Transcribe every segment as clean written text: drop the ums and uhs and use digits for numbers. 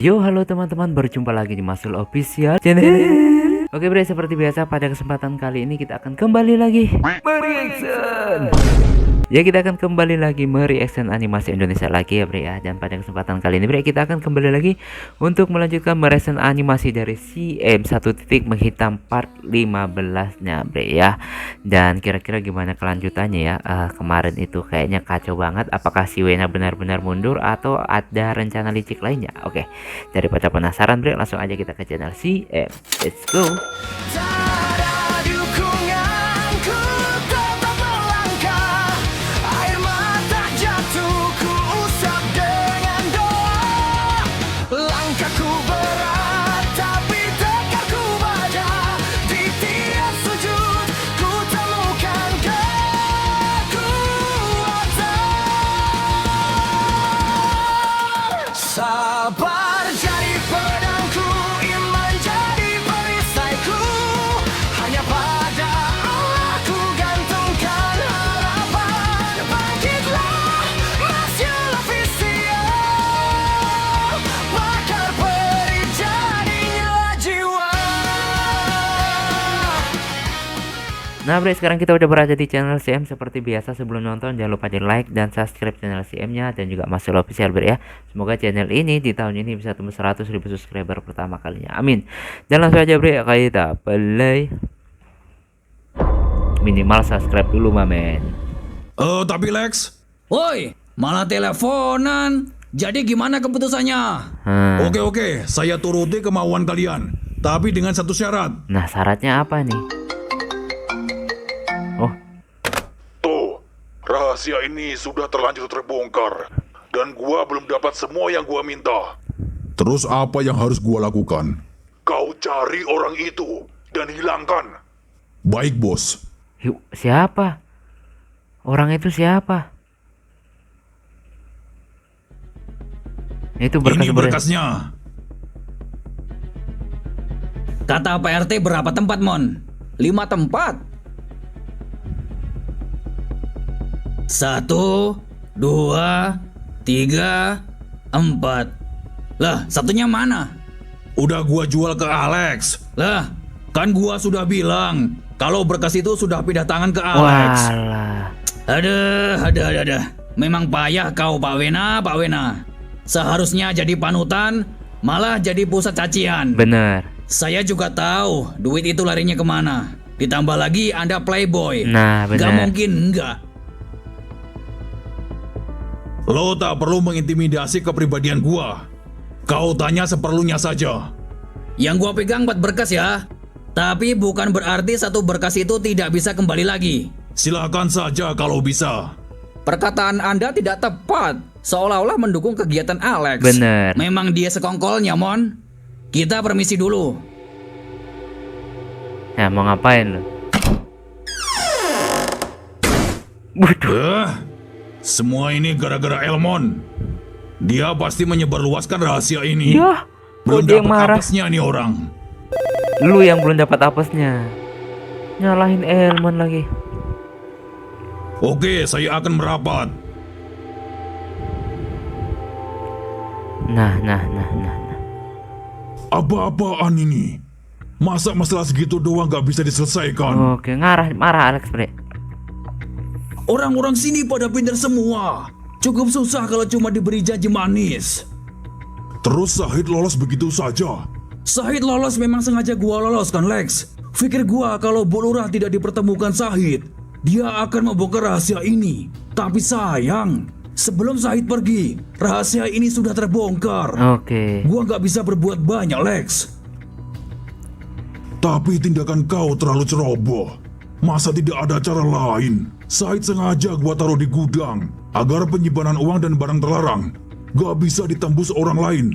Yo, halo teman-teman, berjumpa lagi di Masul Official Channel. Oke bre, seperti biasa pada kesempatan kali ini kita akan kembali lagi mereaction. Ya, kita akan kembali lagi mereaction animasi Indonesia lagi ya bre ya. Dan pada kesempatan kali ini bre, kita akan kembali lagi untuk melanjutkan mereaction animasi dari CM 1 titik menghitam part 15 nya bre ya. Dan kira-kira gimana kelanjutannya ya? Kemarin itu kayaknya kacau banget. Apakah si Wena benar-benar mundur atau ada rencana licik lainnya? Oke, daripada penasaran bre, langsung aja kita ke channel CM. Let's go. Sabar jadi pedangku, iman jadi perisaiku. Hanya pada Allah ku gantungkan harapan. Bangkitlah Masyul Official, bakar peri jadinya jiwa. Nah bre, sekarang kita udah berada di channel CM. Seperti biasa sebelum nonton jangan lupa di like dan subscribe channel CM nya dan juga Masul Official bre ya. Semoga channel ini di tahun ini bisa tembus 100.000 subscriber pertama kalinya, amin. Dan langsung aja bre, kita play. Minimal subscribe dulu mamen. Tapi Lex, Woi, malah teleponan. Jadi gimana keputusannya? oke, saya turuti kemauan kalian. Tapi dengan satu syarat. Nah, syaratnya apa nih? Oh, Tuh, rahasia ini sudah terlanjur terbongkar. Dan gua belum dapat semua yang gua minta. Terus apa yang harus gua lakukan? Kau cari orang itu dan hilangkan. Baik, bos. yuk, siapa? Orang itu siapa? Itu berkas Ini berkasnya. Kata Pak RT berapa tempat, Mon? 5 tempat. 1, 2, 3, 4. Lah, satunya mana? Udah gua jual ke Alex. Lah, kan gua sudah bilang kalau berkas itu sudah pindah tangan ke Alex. Walah. Ada. Memang payah kau, Pak Wena. Seharusnya jadi panutan, malah jadi pusat cacian. Bener. Saya juga tahu duit itu larinya kemana. Ditambah lagi Anda playboy. Nah, bener. Gak mungkin enggak. Lo tak perlu mengintimidasi kepribadian gua. Kau tanya seperlunya saja. Yang gua pegang 4 berkas ya. Tapi bukan berarti satu berkas itu tidak bisa kembali lagi. Silakan saja kalau bisa. Perkataan Anda tidak tepat. Seolah-olah mendukung kegiatan Alex. Bener. Memang dia sekongkolnya, Mon. Kita permisi dulu. Ya, mau ngapain lu? Waduh. Semua ini gara-gara Elmon. Dia pasti menyebarluaskan rahasia ini. Yah, Belum kok dia yang dapat marah? apesnya nih orang. Lu yang belum dapat apesnya. Nyalahin Elman lagi. Oke, saya akan merapat. Nah. Apa-apaan ini? Masa masalah segitu doang gak bisa diselesaikan? Oke, marah Alex bre. Orang-orang sini pada pintar semua. Cukup susah kalau cuma diberi janji manis. Terus Sahid lolos begitu saja? Sahid lolos memang sengaja gua loloskan, Lex. Pikir gua kalau Bu Lurah tidak dipertemukan Sahid, dia akan membongkar rahasia ini. Tapi sayang, sebelum Sahid pergi, rahasia ini sudah terbongkar. Oke. Gua nggak bisa berbuat banyak, Lex. Tapi tindakan kau terlalu ceroboh. Masa tidak ada cara lain? Sahid sengaja gua taruh di gudang agar penyimpanan uang dan barang terlarang gak bisa ditembus orang lain.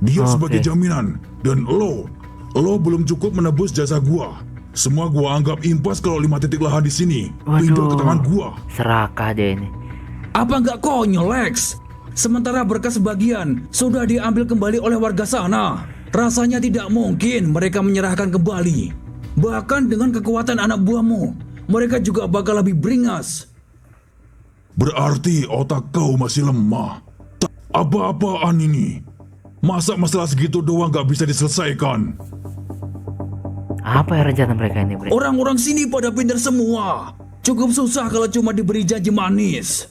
Dia Oke. sebagai jaminan. Dan lo belum cukup menebus jasa gua. Semua gua anggap impas kalau 5 titik lahan di sini pindah ke tangan gua. Serakah deh ini. Apa nggak konyol, Lex? Sementara berkas sebagian sudah diambil kembali oleh warga sana. Rasanya tidak mungkin mereka menyerahkan kembali. Bahkan dengan kekuatan anak buahmu, mereka juga bakal lebih beringas. Berarti otak kau masih lemah. Apa-apaan ini? Masa masalah segitu doang gak bisa diselesaikan? Apa ya rencana mereka ini, Bre? Orang-orang sini pada pintar semua. Cukup susah kalau cuma diberi janji manis.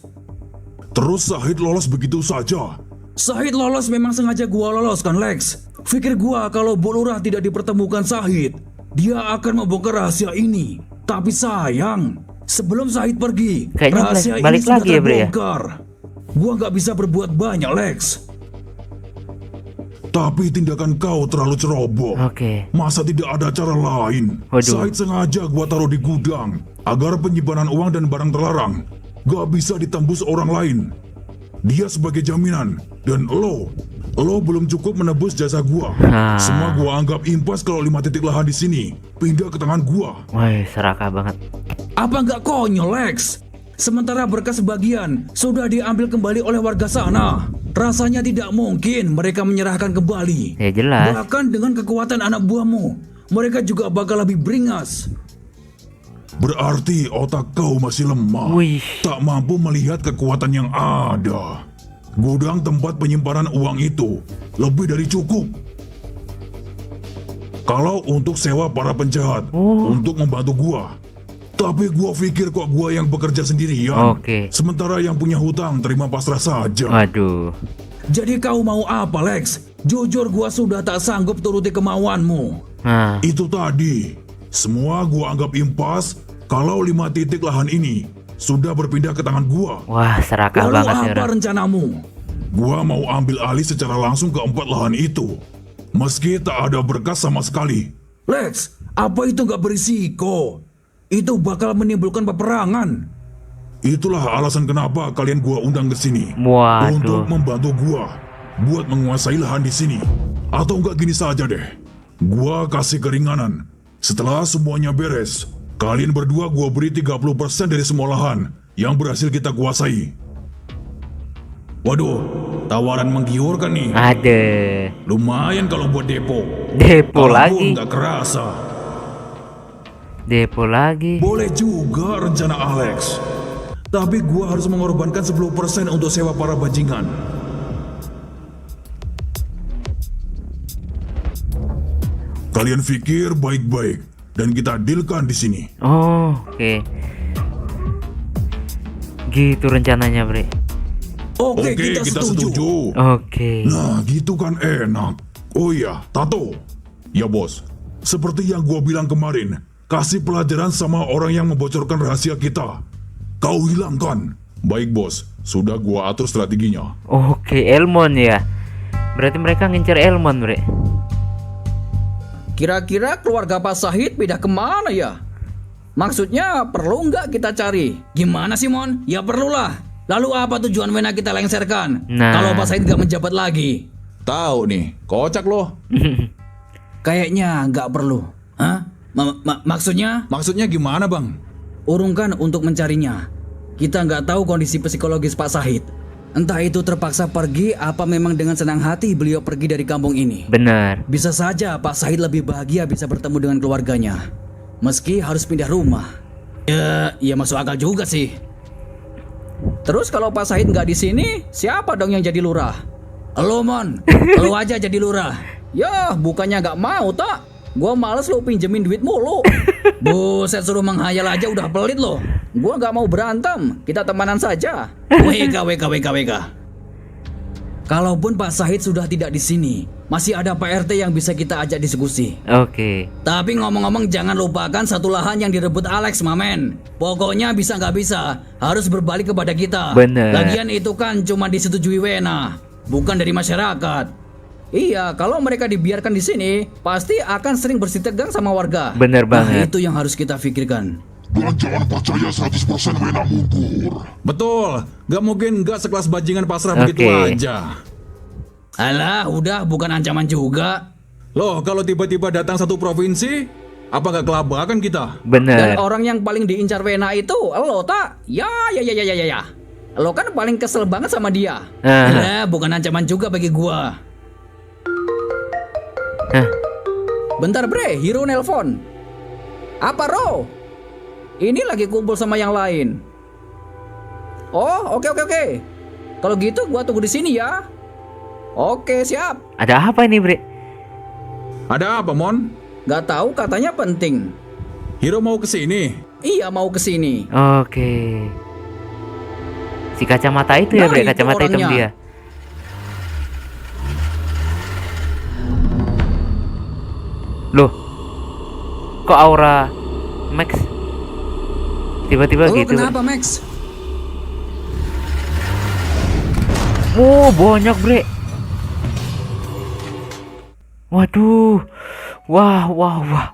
Terus Syahid lolos begitu saja. Syahid lolos memang sengaja gua loloskan, Lex. Pikir gua kalau Bu Lurah tidak dipertemukan Syahid, dia akan membongkar rahasia ini. Tapi sayang, sebelum Syahid pergi, Kayaknya rahasia balik ini sudah lagi ya, Bre, ya? terbongkar. Gua nggak bisa berbuat banyak, Lex. Tapi tindakan kau terlalu ceroboh. Oke. Masa tidak ada cara lain? Waduh. Syahid sengaja gua taruh di gudang agar penyimpanan uang dan barang terlarang gak bisa ditembus orang lain. Dia sebagai jaminan, dan lo belum cukup menebus jasa gua. Semua gua anggap impas kalau 5 titik lahan di sini pindah ke tangan gua. Wah, serakah banget. Apa nggak konyol, Lex? Sementara berkas sebagian sudah diambil kembali oleh warga sana. Rasanya tidak mungkin mereka menyerahkan kembali. Ya jelas. Bahkan dengan kekuatan anak buahmu, mereka juga bakal lebih beringas. Berarti otak kau masih lemah. Wih. Tak mampu melihat kekuatan yang ada. Gudang tempat penyimpanan uang itu lebih dari cukup. Kalau untuk sewa para penjahat, untuk membantu gua. Tapi gua pikir kok gua yang bekerja sendirian. Oke. Sementara yang punya hutang terima pasrah saja. Waduh. Jadi kau mau apa, Lex? Jujur gua sudah tak sanggup turuti kemauanmu. Nah, Itu tadi. Semua gua anggap impas kalau 5 titik lahan ini sudah berpindah ke tangan gua. wah serakah Lalu banget nih apa orang. rencanamu? Gua mau ambil alih secara langsung ke 4 lahan itu. Meski tak ada berkas sama sekali. Lex, apa itu nggak berisiko? Itu bakal menimbulkan peperangan. Itulah alasan kenapa kalian gua undang ke sini. Waduh. Untuk membantu gua buat menguasai lahan di sini. Atau enggak gini saja deh. Gua kasih keringanan. Setelah semuanya beres, kalian berdua gua beri 30% dari semua lahan yang berhasil kita kuasai. Waduh, tawaran menggiurkan nih. Ada. Lumayan kalau buat depo. Depo Walaupun lagi. nggak kerasa. Depo lagi. Boleh juga rencana Alex. Tapi gua harus mengorbankan 10% untuk sewa para bajingan. Kalian pikir baik-baik dan kita dealkan di sini. Oh, oke. Gitu rencananya, Bre. Oke, Oke, kita kita setuju. setuju. Oke. Nah, gitu kan enak. Oh iya, Tato. Ya, Bos. Seperti yang gua bilang kemarin, kasih pelajaran sama orang yang membocorkan rahasia kita. Kau hilangkan. Baik, Bos. Sudah gua atur strateginya. Oke, Elmon ya. Berarti mereka ngincer Elmon, Bre. Kira-kira keluarga Pak Syahid pindah kemana ya? Maksudnya perlu nggak kita cari? Gimana sih, Mon? Ya perlulah. Lalu apa tujuan Wena kita lengserkan? Nah. Kalau Pak Said nggak menjabat lagi? Tahu nih, kocak loh. Kayaknya nggak perlu. Hah? Maksudnya? Maksudnya gimana, Bang? Urungkan untuk mencarinya. Kita nggak tahu kondisi psikologis Pak Syahid. Entah itu terpaksa pergi, apa memang dengan senang hati beliau pergi dari kampung ini. Benar. Bisa saja Pak Syahid lebih bahagia bisa bertemu dengan keluarganya, meski harus pindah rumah. Ya masuk akal juga sih. Terus kalau Pak Syahid nggak di sini, siapa dong yang jadi lurah? Lo, Mon, lo aja jadi lurah. Ya, bukannya nggak mau tak? Gua males lo pinjemin duit mulu. Buset, suruh menghayal aja udah pelit lo. Gua nggak mau berantem, kita temanan saja. WK. Kalaupun Pak Syahid sudah tidak di sini, masih ada Pak RT yang bisa kita ajak diskusi. Oke. Tapi ngomong-ngomong jangan lupakan satu lahan yang direbut Alex, Mamen. Pokoknya bisa nggak bisa, harus berbalik kepada kita. Bener. Lagian itu kan cuma disetujui Wena, bukan dari masyarakat. Iya, kalau mereka dibiarkan di sini, pasti akan sering bersitegang sama warga. Bener Nah, banget. itu yang harus kita pikirkan. Dan jangan percaya 100% Wena Mungkur. Betul, gak mungkin gak sekelas bajingan pasrah Oke. begitu aja. Alah, udah bukan ancaman juga. Loh, kalau tiba-tiba datang satu provinsi, apa gak kelabakan kita? Dan Bener. orang yang paling diincar Wena itu, lo tak? Ya. Lo kan paling kesel banget sama dia. Ah. Alah, bukan ancaman juga bagi gua. Hah. Bentar bre, Hiro nelpon. Apa Ro? Ini lagi kumpul sama yang lain. Oh, oke. Kalau gitu gua tunggu di sini ya. Oke, siap. Ada apa ini, Bre? Ada apa, Mon? Gak tahu, katanya penting. Hiro mau ke sini. Iya, mau ke sini. Oke. Si kacamata itu ya, Nah, Bre, itu kacamata hitam orangnya. dia. Loh. Kok aura Max tiba-tiba gitu? Kenapa, Max? Oh, banyak, Bre. Waduh. Wah.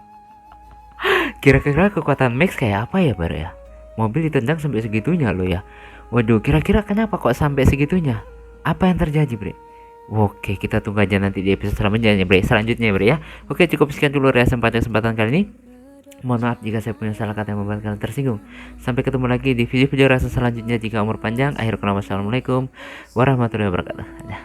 Kira-kira kekuatan Max kayak apa ya, Bre ya? Mobil ditendang sampai segitunya loh ya. Waduh, kira-kira kenapa kok sampai segitunya? Apa yang terjadi, Bre? Oke, kita tunggu aja nanti di episode selanjutnya, Bre. Bre ya. Oke, cukup sekian dulu reaksi pada kesempatan kali ini. Mohon maaf jika saya punya salah kata yang membuat kalian tersinggung. Sampai ketemu lagi di video-video reaksi selanjutnya jika umur panjang. Akhir kata wassalamualaikum warahmatullahi wabarakatuh. Nah,